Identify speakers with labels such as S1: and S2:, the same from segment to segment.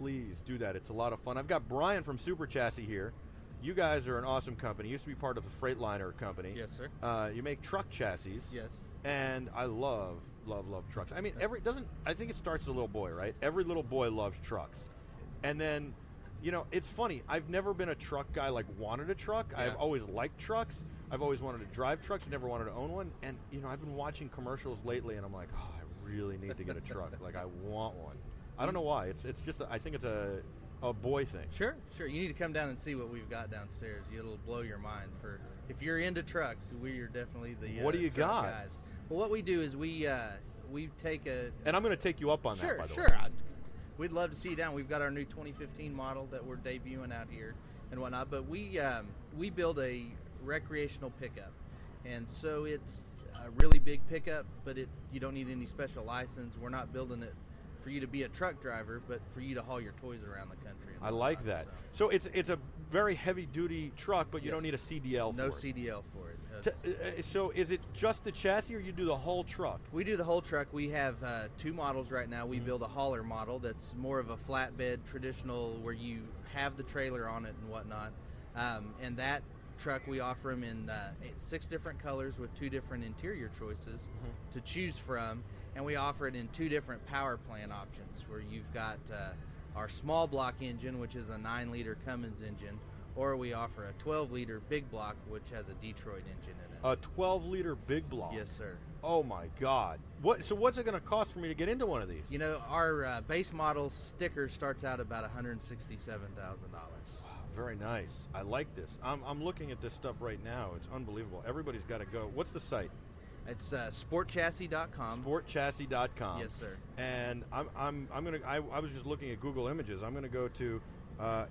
S1: please do that. It's a lot of fun. I've got Brian from SuperChassis here. You guys are an awesome company. You used to be part of the Freightliner company.
S2: Yes, sir.
S1: You make truck chassis.
S2: Yes.
S1: And I love trucks. I mean, I think it starts with a little boy, right? Every little boy loves trucks. And then, you know, it's funny. I've never been a truck guy, like wanted a truck. Yeah. I've always liked trucks. I've always wanted to drive trucks. Never wanted to own one. And, you know, I've been watching commercials lately, and I'm like, oh, I really need to get a truck. Like, I want one. I don't know why. It's just, I think it's a boy thing.
S2: Sure. You need to come down and see what we've got downstairs. It'll blow your mind. If you're into trucks, we are definitely the
S1: what do you got?
S2: Guys. Well, what we do is we take a...
S1: And I'm going to take you up on that, by the way.
S2: Sure. We'd love to see you down. We've got our new 2015 model that we're debuting out here and whatnot. But we build a recreational pickup. And so it's a really big pickup, but you don't need any special license. We're not building it for you to be a truck driver, but for you to haul your toys around the country.
S1: I like that. So it's a very heavy-duty truck, but you don't need a CDL for it.
S2: No CDL for it.
S1: So is it just the chassis, or you do the whole truck?
S2: We do the whole truck. We have two models right now. We build a hauler model that's more of a flatbed, traditional, where you have the trailer on it and whatnot. And that truck, we offer them in 6 different colors with 2 different interior choices to choose from. And we offer it in 2 different power plant options, where you've got our small block engine, which is a 9-liter Cummins engine, or we offer a 12-liter big block, which has a Detroit engine in it.
S1: A 12-liter big block?
S2: Yes, sir.
S1: Oh my God! So what's it going to cost for me to get into one of these?
S2: You know, our base model sticker starts out about $167,000.
S1: Wow, very nice. I like this. I'm looking at this stuff right now. It's unbelievable. Everybody's got to go. What's the site?
S2: It's SportChassis.com.
S1: SportChassis.com.
S2: Yes, sir.
S1: And I was just looking at Google Images. I'm gonna go to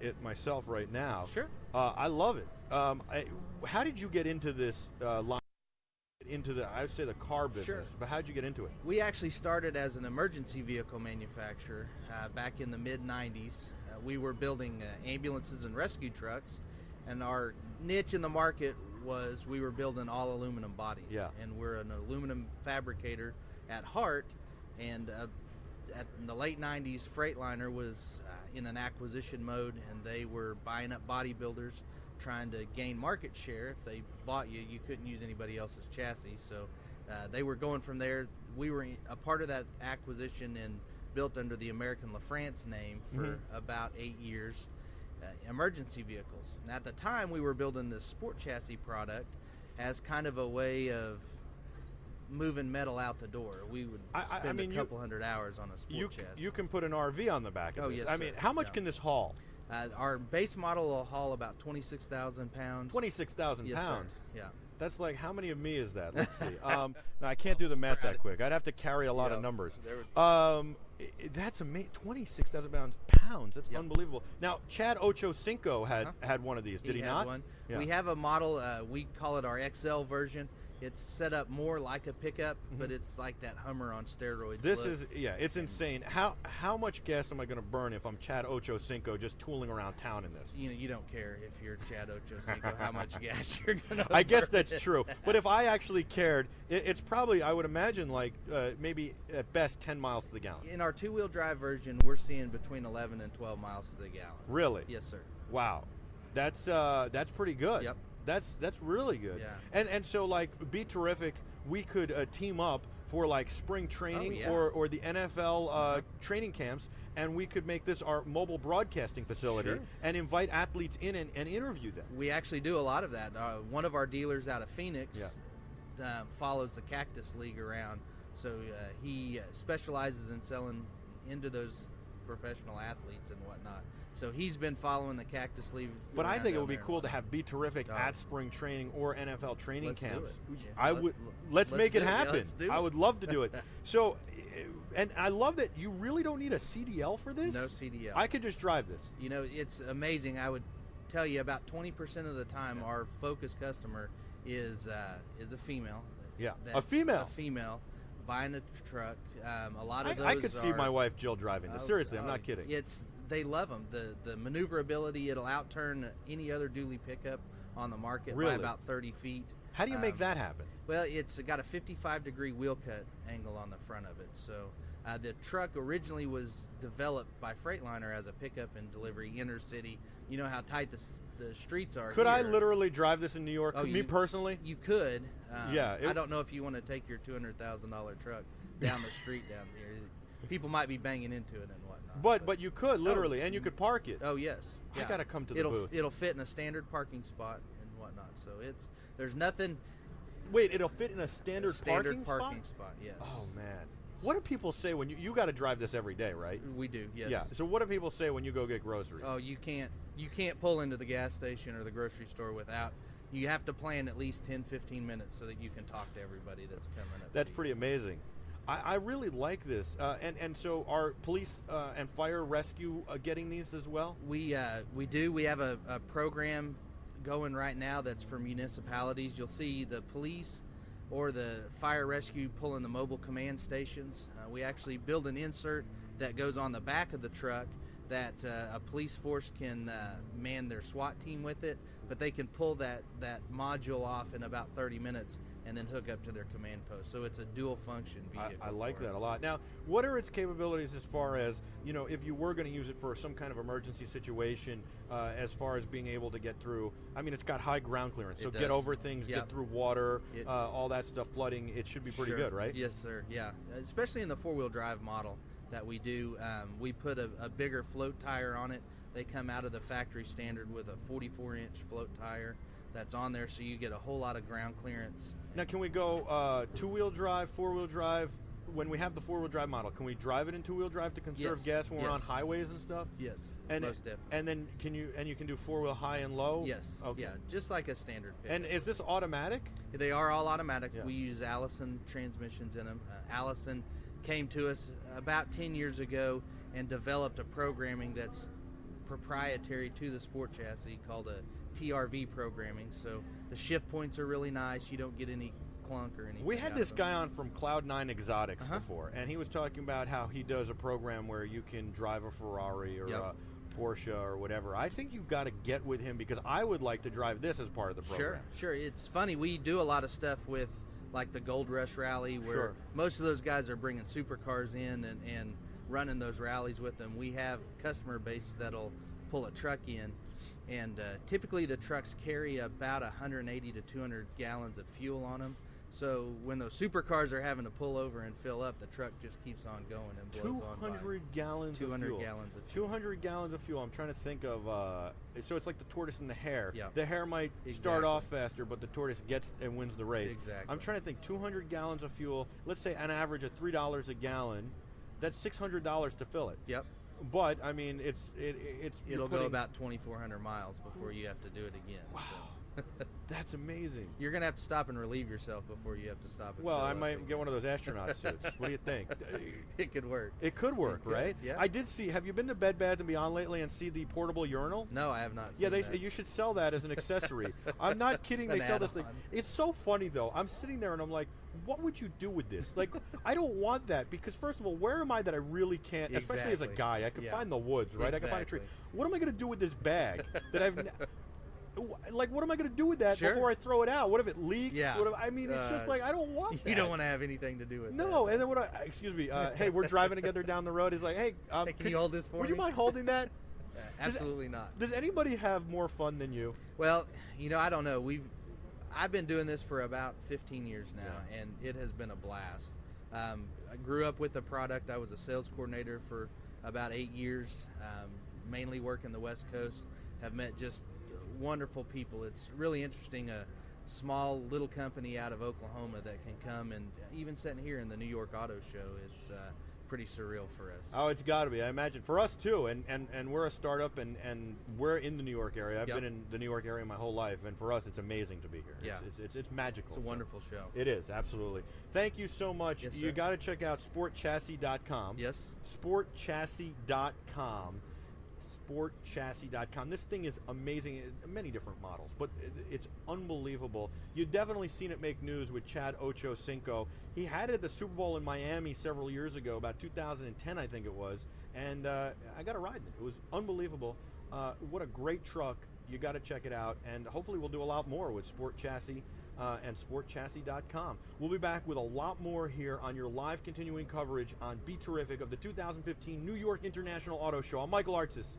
S1: it myself right now.
S2: Sure.
S1: I love it. How did you get into this line? I would say the car business.
S2: Sure.
S1: But how did you get into it?
S2: We actually started as an emergency vehicle manufacturer back in the mid-90s. We were building ambulances and rescue trucks, and our niche in the market was we were building all aluminum bodies.
S1: Yeah.
S2: And we're an aluminum fabricator at heart, and in the late 90s, Freightliner was in an acquisition mode, and they were buying up bodybuilders, trying to gain market share. If they bought you, you couldn't use anybody else's chassis, so they were going from there. We were a part of that acquisition and built under the American LaFrance name for about 8 years. Emergency vehicles. And at the time, we were building this sport chassis product as kind of a way of moving metal out the door. We would spend a couple hundred hours on a sport chassis.
S1: You can put an RV on the back of this.
S2: Yes,
S1: I mean, how much can this haul?
S2: Our base model will haul about 26,000 pounds.
S1: 26,000
S2: yes,
S1: pounds?
S2: Sir. Yeah.
S1: That's like, how many of me is that? Let's see. No, I can't do the math that quick. I'd have to carry a lot of numbers. That's amazing. 26,000 pounds. That's unbelievable. Now, Chad Ochocinco had one of these. Did he not?
S2: Had one. Yeah. We have a model. We call it our XL version. It's set up more like a pickup, but it's like that Hummer on steroids.
S1: It's insane. How much gas am I going to burn if I'm Chad Ochocinco just tooling around town in this?
S2: You know, you don't care if you're Chad Ochocinco how much gas you're going to burn.
S1: I guess that's true. But if I actually cared, it's probably, I would imagine, like maybe at best 10 miles to the gallon.
S2: In our 2-wheel drive version, we're seeing between 11 and 12 miles to the gallon.
S1: Really?
S2: Yes, sir.
S1: Wow. That's pretty good.
S2: Yep.
S1: That's really good.
S2: Yeah.
S1: And so, like, Be Terrific, we could team up for like spring training or the NFL training camps, and we could make this our mobile broadcasting facility and invite athletes in and interview them.
S2: We actually do a lot of that. One of our dealers out of Phoenix follows the Cactus League around, so he specializes in selling into those professional athletes and whatnot. So he's been following the Cactus League.
S1: But I think it would be cool to have Be Terrific at spring training or NFL training camps. Let's make it happen. I would love to do it. So, and I love that you really don't need a CDL for this.
S2: No CDL.
S1: I could just drive this.
S2: You know, it's amazing. I would tell you about 20% of the time our focus customer is a female.
S1: Yeah,
S2: That's
S1: a female.
S2: A female buying a truck. A lot of those
S1: I could see my wife Jill driving this. Seriously, I'm not kidding.
S2: They love them. The maneuverability, it'll outturn any other dually pickup on the market by about 30 feet.
S1: How do you make that happen?
S2: Well, it's got a 55-degree wheel cut angle on the front of it, so The truck originally was developed by Freightliner as a pickup and delivery inner city. You know how tight the streets are.
S1: Could
S2: here.
S1: I literally drive this in New York?
S2: Oh,
S1: Me personally?
S2: You could.
S1: Yeah.
S2: I don't know if you want to take your $200,000 truck down the street down here. People might be banging into it and whatnot.
S1: But you could literally, and you could park it.
S2: Oh yes.
S1: I gotta come to the booth.
S2: It'll fit in a standard parking spot and whatnot. So there's nothing.
S1: Wait, it'll fit in a standard parking
S2: spot? Yes.
S1: Oh man. What do people say when you got to drive this every day, right?
S2: We do, yes.
S1: Yeah. So what do people say when you go get groceries?
S2: Oh, you can't pull into the gas station or the grocery store without. You have to plan at least 10-15 minutes so that you can talk to everybody that's coming up.
S1: That's pretty amazing. I really like this. And so are police and fire rescue getting these as well?
S2: We do. We have a program going right now that's for municipalities. You'll see the police or the fire rescue pulling the mobile command stations. We actually build an insert that goes on the back of the truck that a police force can man their SWAT team with it, but they can pull that module off in about 30 minutes and then hook up to their command post. So it's a dual function vehicle.
S1: I like that a lot. Now, what are its capabilities as far as, if you were going to use it for some kind of emergency situation, as far as being able to get through? I mean, it's got high ground clearance, so get over things, get through water, all that stuff, flooding, it should be pretty good, right?
S2: Yes, sir, yeah. Especially in the four-wheel drive model that we do. We put a bigger float tire on it. They come out of the factory standard with a 44-inch float tire that's on there, so you get a whole lot of ground clearance.
S1: Now, can we go two-wheel drive, four-wheel drive? When we have the four-wheel drive model, can we drive it in two-wheel drive to conserve gas when we're on highways and stuff?
S2: Yes,
S1: and
S2: most definitely.
S1: And then you can do four-wheel high and low?
S2: Yes.
S1: Okay.
S2: Yeah, just like a standard pickup.
S1: And is this automatic?
S2: They are all automatic.
S1: Yeah.
S2: We use Allison transmissions in them. Allison came to us about 10 years ago and developed a programming that's proprietary to the SportChassis called a TRV programming. So the shift points are really nice. You don't get any clunk or anything.
S1: We had this guy on from Cloud9 Exotics before, and he was talking about how he does a program where you can drive a Ferrari or a Porsche or whatever. I think you've got to get with him because I would like to drive this as part of the program.
S2: Sure. It's funny. We do a lot of stuff with like the Gold Rush Rally where most of those guys are bringing supercars in and running those rallies with them. We have customer base that'll pull a truck in, and typically the trucks carry about 180 to 200 gallons of fuel on them. So when those supercars are having to pull over and fill up, the truck just keeps on going and blows on by.
S1: 200 gallons of fuel.
S2: 200 gallons of fuel.
S1: 200 gallons of fuel. I'm trying to think of, so it's like the tortoise and the hare.
S2: Yeah.
S1: The hare might start off faster, but the tortoise gets and wins the race.
S2: Exactly.
S1: I'm trying to think, 200 gallons of fuel, let's say an average of $3 a gallon, that's $600 to fill it.
S2: Yep.
S1: But, I mean,
S2: it'll go about 2,400 miles before you have to do it again.
S1: Wow.
S2: So.
S1: That's amazing.
S2: You're going to have to stop and relieve yourself before you have to stop and
S1: Well, I
S2: fill up
S1: might
S2: again.
S1: get one of those astronaut suits. What do you think?
S2: It could work.
S1: It could work,
S2: It could,
S1: right?
S2: yeah.
S1: I did see, have you been to Bed Bath & Beyond lately and see the portable urinal?
S2: No, I have not seen
S1: Yeah,
S2: that.
S1: you should sell that as an accessory. I'm not kidding. They sell this thing. It's so funny, though. I'm sitting there and I'm like, what would you do with this? Like, I don't want that because, first of all, where am I that I really can't, especially as a guy, I could find the woods, right? I can find a tree. What am I going to do with this bag that I've... Like, what am I going to do with that before I throw it out? What if it leaks?
S2: Yeah.
S1: I mean, it's just like, I don't want that.
S2: You don't want to have anything to do with that.
S1: No, and then excuse me, hey, we're driving together down the road. He's like, hey,
S2: can you hold this for me?
S1: Would you mind holding that?
S2: Absolutely not.
S1: Does anybody have more fun than you?
S2: Well, I don't know. I've been doing this for about 15 years now, and it has been a blast. I grew up with the product. I was a sales coordinator for about 8 years, mainly working the West Coast. Have met just wonderful people. It's really interesting, a small little company out of Oklahoma that can come, and even sitting here in the New York Auto Show, it's pretty surreal for us.
S1: Oh, it's got to be. I imagine for us too, and we're a startup, and we're in the New York area. I've been in the New York area my whole life, and for us it's amazing to be here.
S2: Yeah.
S1: It's magical.
S2: It's a wonderful show.
S1: It is, absolutely. Thank you so much.
S2: Yes,
S1: you
S2: sir.
S1: got to check out sportchassis.com.
S2: Yes.
S1: sportchassis.com. sportchassis.com. This thing is amazing. Many different models, but it's unbelievable. You've definitely seen it make news with Chad Ochocinco. He had it at the Super Bowl in Miami several years ago, about 2010 I think it was, and I got a ride in it. It was unbelievable. What a great truck. You got to check it out, and hopefully we'll do a lot more with Sport Chassis. and SportChassis.com. We'll be back with a lot more here on your live continuing coverage on Be Terrific of the 2015 New York International Auto Show. I'm Michael Artsis.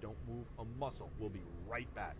S1: Don't move a muscle. We'll be right back.